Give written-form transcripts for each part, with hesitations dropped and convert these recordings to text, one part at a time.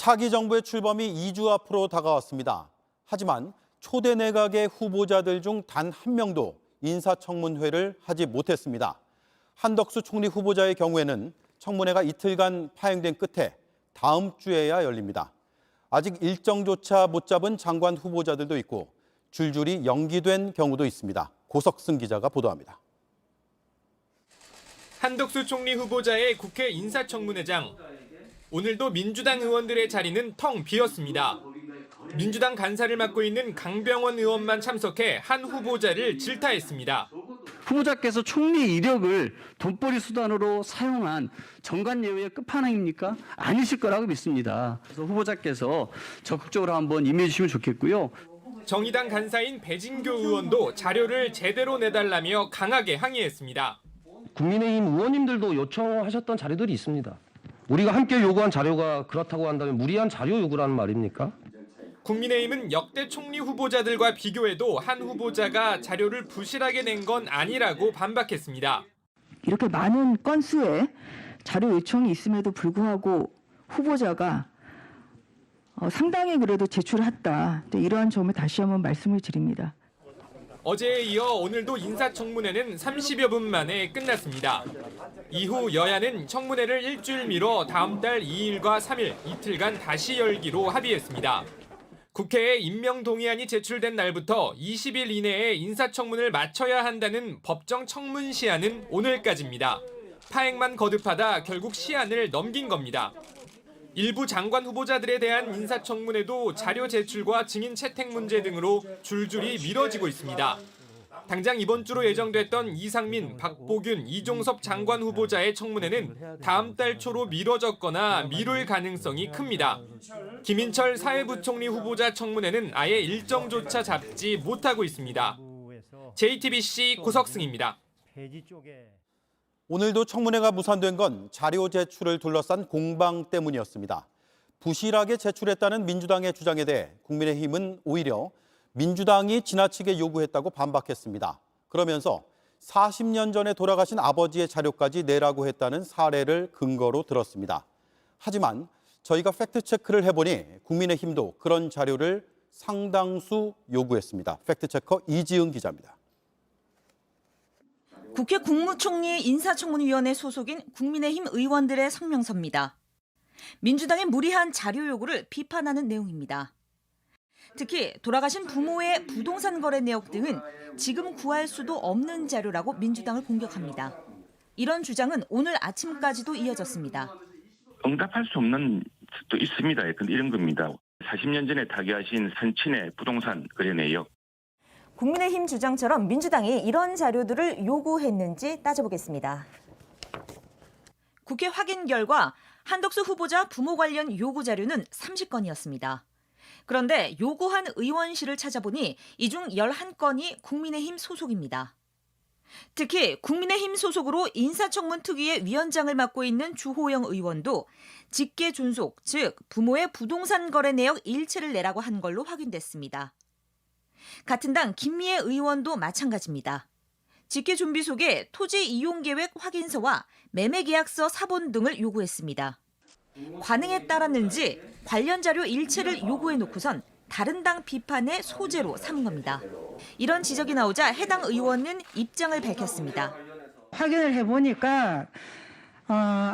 차기 정부의 출범이 2주 앞으로 다가왔습니다. 하지만 초대 내각의 후보자들 중 단 한 명도 인사청문회를 하지 못했습니다. 한덕수 총리 후보자의 경우에는 청문회가 이틀간 파행된 끝에 다음 주에야 열립니다. 아직 일정조차 못 잡은 장관 후보자들도 있고 줄줄이 연기된 경우도 있습니다. 고석승 기자가 보도합니다. 한덕수 총리 후보자의 국회 인사청문회장. 오늘도 민주당 의원들의 자리는 텅 비었습니다. 민주당 간사를 맡고 있는 강병원 의원만 참석해 한 후보자를 질타했습니다. 후보자께서 총리 이력을 돈벌이 수단으로 사용한 정관예우의 끝판왕입니까? 아니실 거라고 믿습니다. 그래서 후보자께서 적극적으로 한번 임해 주시면 좋겠고요. 정의당 간사인 배진교 의원도 자료를 제대로 내달라며 강하게 항의했습니다. 국민의힘 의원님들도 요청하셨던 자료들이 있습니다. 우리가 함께 요구한 자료가 그렇다고 한다면 무리한 자료 요구라는 말입니까? 국민의힘은 역대 총리 후보자들과 비교해도 한 후보자가 자료를 부실하게 낸 건 아니라고 반박했습니다. 이렇게 많은 건수의 자료 요청이 있음에도 불구하고 후보자가 상당히 그래도 제출했다. 이러한 점을 다시 한번 말씀을 드립니다. 어제에 이어 오늘도 인사청문회는 30여 분 만에 끝났습니다. 이후 여야는 청문회를 일주일 미뤄 다음 달 2일과 3일 이틀간 다시 열기로 합의했습니다. 국회에 임명동의안이 제출된 날부터 20일 이내에 인사청문을 마쳐야 한다는 법정 청문 시한은 오늘까지입니다. 파행만 거듭하다 결국 시한을 넘긴 겁니다. 일부 장관 후보자들에 대한 인사청문회도 자료 제출과 증인 채택 문제 등으로 줄줄이 미뤄지고 있습니다. 당장 이번 주로 예정됐던 이상민, 박보균, 이종섭 장관 후보자의 청문회는 다음 달 초로 미뤄졌거나 미룰 가능성이 큽니다. 김인철 사회부총리 후보자 청문회는 아예 일정조차 잡지 못하고 있습니다. JTBC 고석승입니다. 오늘도 청문회가 무산된 건 자료 제출을 둘러싼 공방 때문이었습니다. 부실하게 제출했다는 민주당의 주장에 대해 국민의힘은 오히려 민주당이 지나치게 요구했다고 반박했습니다. 그러면서 40년 전에 돌아가신 아버지의 자료까지 내라고 했다는 사례를 근거로 들었습니다. 하지만 저희가 팩트체크를 해보니 국민의힘도 그런 자료를 상당수 요구했습니다. 팩트체커 이지은 기자입니다. 국회 국무총리 인사청문위원회 소속인 국민의힘 의원들의 성명서입니다. 민주당의 무리한 자료 요구를 비판하는 내용입니다. 특히 돌아가신 부모의 부동산 거래 내역 등은 지금 구할 수도 없는 자료라고 민주당을 공격합니다. 이런 주장은 오늘 아침까지도 이어졌습니다. 응답할 수 없는 또 있습니다. 근데 이런 겁니다. 40년 전에 타계하신 산친의 부동산 거래 내역. 국민의힘 주장처럼 민주당이 이런 자료들을 요구했는지 따져보겠습니다. 국회 확인 결과 한덕수 후보자 부모 관련 요구 자료는 30건이었습니다. 그런데 요구한 의원실을 찾아보니 이 중 11건이 국민의힘 소속입니다. 특히 국민의힘 소속으로 인사청문 특위의 위원장을 맡고 있는 주호영 의원도 직계 존속, 즉 부모의 부동산 거래 내역 일체를 내라고 한 걸로 확인됐습니다. 같은 당 김미애 의원도 마찬가지입니다. 직계 좀비 속에 토지 이용 계획 확인서와 매매 계약서 사본 등을 요구했습니다. 관행에 따랐는지 관련 자료 일체를 요구해 놓고선 다른 당 비판의 소재로 삼은 겁니다. 이런 지적이 나오자 해당 의원은 입장을 밝혔습니다. 확인을 해보니까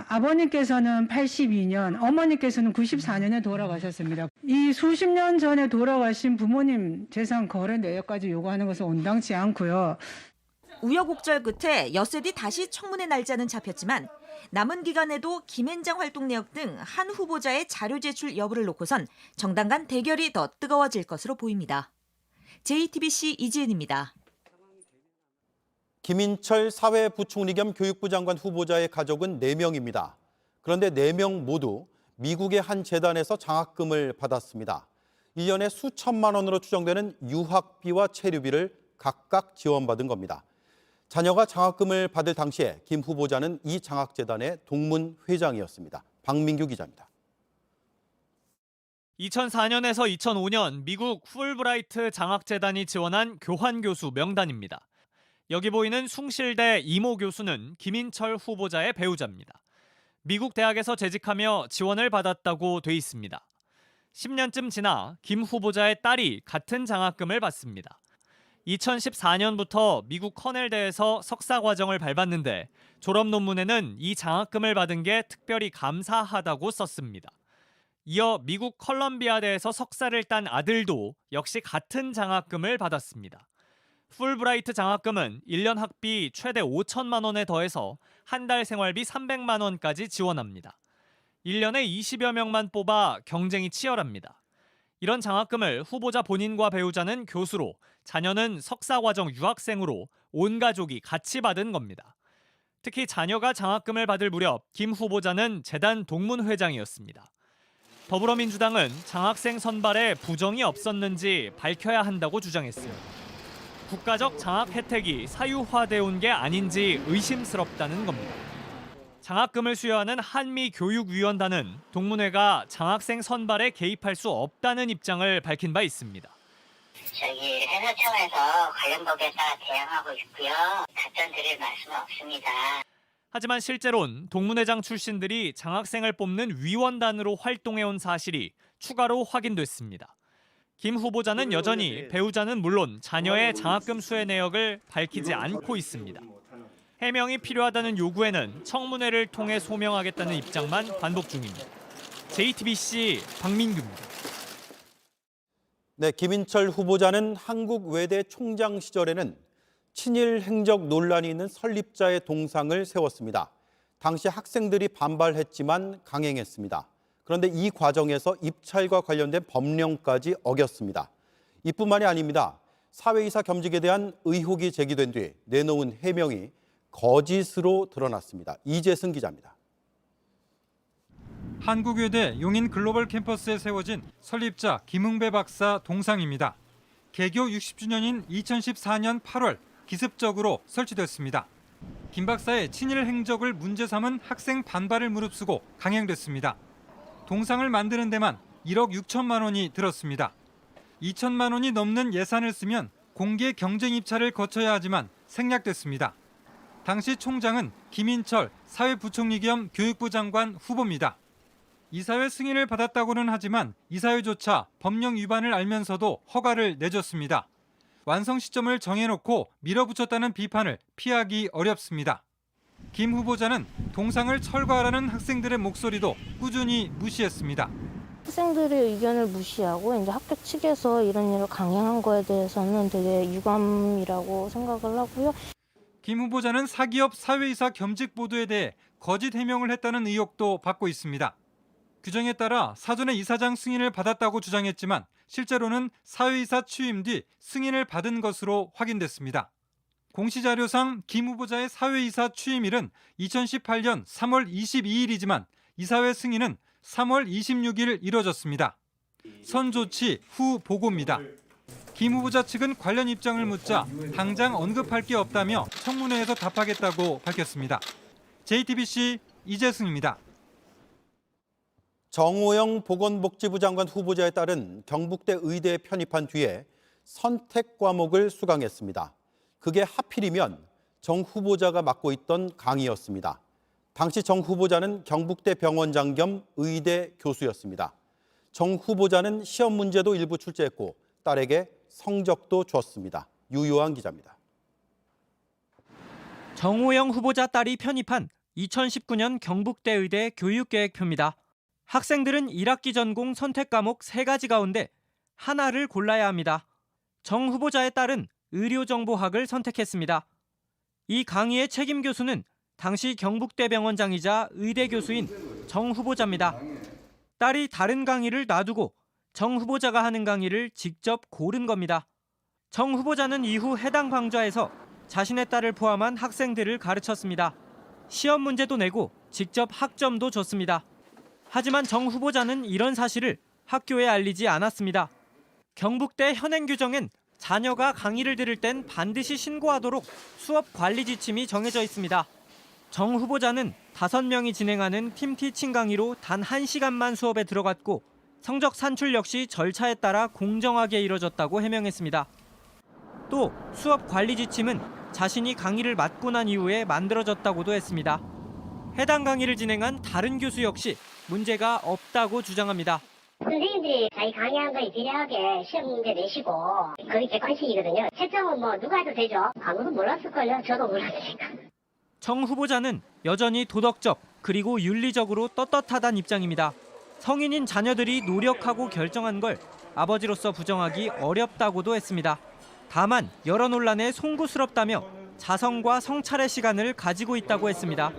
아버님께서는 82년, 어머니께서는 94년에 돌아가셨습니다. 이 수십 년 전에 돌아가신 부모님 재산 거래 내역까지 요구하는 것은 온당치 않고요. 우여곡절 끝에 엿새 뒤 다시 청문회 날짜는 잡혔지만 남은 기간에도 김앤장 활동 내역 등 한 후보자의 자료 제출 여부를 놓고선 정당 간 대결이 더 뜨거워질 것으로 보입니다. JTBC 이지은입니다. 김인철 사회부총리 겸 교육부 장관 후보자의 가족은 4명입니다. 그런데 4명 모두 미국의 한 재단에서 장학금을 받았습니다. 1년에 수천만 원으로 추정되는 유학비와 체류비를 각각 지원받은 겁니다. 자녀가 장학금을 받을 당시에 김 후보자는 이 장학재단의 동문 회장이었습니다. 박민규 기자입니다. 2004년에서 2005년 미국 풀브라이트 장학재단이 지원한 교환 교수 명단입니다. 여기 보이는 숭실대 이모 교수는 김인철 후보자의 배우자입니다. 미국 대학에서 재직하며 지원을 받았다고 돼 있습니다. 10년쯤 지나 김 후보자의 딸이 같은 장학금을 받습니다. 2014년부터 미국 커넬대에서 석사 과정을 밟았는데 졸업 논문에는 이 장학금을 받은 게 특별히 감사하다고 썼습니다. 이어 미국 컬럼비아대에서 석사를 딴 아들도 역시 같은 장학금을 받았습니다. 풀브라이트 장학금은 1년 학비 최대 5천만 원에 더해서 한 달 생활비 300만 원까지 지원합니다. 1년에 20여 명만 뽑아 경쟁이 치열합니다. 이런 장학금을 후보자 본인과 배우자는 교수로, 자녀는 석사과정 유학생으로 온 가족이 같이 받은 겁니다. 특히 자녀가 장학금을 받을 무렵 김 후보자는 재단 동문회장이었습니다. 더불어민주당은 장학생 선발에 부정이 없었는지 밝혀야 한다고 주장했어요. 국가적 장학 혜택이 사유화돼 온 게 아닌지 의심스럽다는 겁니다. 장학금을 수여하는 한미교육위원단은 동문회가 장학생 선발에 개입할 수 없다는 입장을 밝힌 바 있습니다. 저희 회사 차원에서 관련 법에 따라 대응하고 있고요. 답변 드릴 말씀은 없습니다. 하지만 실제론 동문회장 출신들이 장학생을 뽑는 위원단으로 활동해온 사실이 추가로 확인됐습니다. 김 후보자는 여전히 배우자는 물론 자녀의 장학금 수혜 내역을 밝히지 않고 있습니다. 해명이 필요하다는 요구에는 청문회를 통해 소명하겠다는 입장만 반복 중입니다. JTBC 박민규입니다. 네, 김인철 후보자는 한국 외대 총장 시절에는 친일 행적 논란이 있는 설립자의 동상을 세웠습니다. 당시 학생들이 반발했지만 강행했습니다. 그런데 이 과정에서 입찰과 관련된 법령까지 어겼습니다. 이뿐만이 아닙니다. 사회이사 겸직에 대한 의혹이 제기된 뒤 내놓은 해명이 거짓으로 드러났습니다. 이재승 기자입니다. 한국외대 용인 글로벌 캠퍼스에 세워진 설립자 김응배 박사 동상입니다. 개교 60주년인 2014년 8월 기습적으로 설치됐습니다. 김 박사의 친일 행적을 문제 삼은 학생 반발을 무릅쓰고 강행됐습니다. 동상을 만드는 데만 1억 6천만 원이 들었습니다. 2천만 원이 넘는 예산을 쓰면 공개 경쟁 입찰을 거쳐야 하지만 생략됐습니다. 당시 총장은 김인철 사회부총리 겸 교육부 장관 후보입니다. 이사회 승인을 받았다고는 하지만 이사회조차 법령 위반을 알면서도 허가를 내줬습니다. 완성 시점을 정해놓고 밀어붙였다는 비판을 피하기 어렵습니다. 김 후보자는 동상을 철거하라는 학생들의 목소리도 꾸준히 무시했습니다. 학생들의 의견을 무시하고 이제 학교 측에서 이런 일을 강행한 거에 대해서는 되게 유감이라고 생각을 하고요. 김 후보자는 사기업 사회이사 겸직 보도에 대해 거짓 해명을 했다는 의혹도 받고 있습니다. 규정에 따라 사전에 이사장 승인을 받았다고 주장했지만 실제로는 사회이사 취임 뒤 승인을 받은 것으로 확인됐습니다. 공시자료상 김 후보자의 사회이사 취임일은 2018년 3월 22일이지만 이사회 승인은 3월 26일 이뤄졌습니다. 선조치 후 보고입니다. 김 후보자 측은 관련 입장을 묻자 당장 언급할 게 없다며 청문회에서 답하겠다고 밝혔습니다. JTBC 이재승입니다. 정호영 보건복지부 장관 후보자에 따른 경북대 의대에 편입한 뒤에 선택 과목을 수강했습니다. 그게 하필이면 정 후보자가 맡고 있던 강의였습니다. 당시 정 후보자는 경북대 병원장 겸 의대 교수였습니다. 정 후보자는 시험 문제도 일부 출제했고 딸에게 성적도 줬습니다. 유요한 기자입니다. 정호영 후보자 딸이 편입한 2019년 경북대 의대 교육계획표입니다. 학생들은 1학기 전공 선택 과목 3가지 가운데 하나를 골라야 합니다. 정 후보자의 딸은 의료정보학을 선택했습니다. 이 강의의 책임 교수는 당시 경북대 병원장이자 의대 교수인 정 후보자입니다. 딸이 다른 강의를 놔두고 정 후보자가 하는 강의를 직접 고른 겁니다. 정 후보자는 이후 해당 강좌에서 자신의 딸을 포함한 학생들을 가르쳤습니다. 시험 문제도 내고 직접 학점도 줬습니다. 하지만 정 후보자는 이런 사실을 학교에 알리지 않았습니다. 경북대 현행 규정엔 자녀가 강의를 들을 땐 반드시 신고하도록 수업 관리 지침이 정해져 있습니다. 정 후보자는 5명이 진행하는 팀 티칭 강의로 단 1시간만 수업에 들어갔고 성적 산출 역시 절차에 따라 공정하게 이뤄졌다고 해명했습니다. 또 수업 관리 지침은 자신이 강의를 맡고 난 이후에 만들어졌다고도 했습니다. 해당 강의를 진행한 다른 교수 역시 문제가 없다고 주장합니다. 선생님들이 자기 강의한 거에 비례하게 시험 문제 내시고 그게 객관식이거든요. 채점은 뭐 누가 해도 되죠. 아무도 몰랐을걸요. 저도 몰랐으니까. 청 후보자는 여전히 도덕적 그리고 윤리적으로 떳떳하다는 입장입니다. 성인인 자녀들이 노력하고 결정한 걸 아버지로서 부정하기 어렵다고도 했습니다. 다만 여러 논란에 송구스럽다며 자성과 성찰의 시간을 가지고 있다고 했습니다.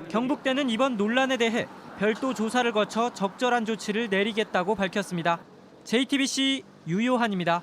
경북대는 이번 논란에 대해 별도 조사를 거쳐 적절한 조치를 내리겠다고 밝혔습니다. JTBC 유요한입니다.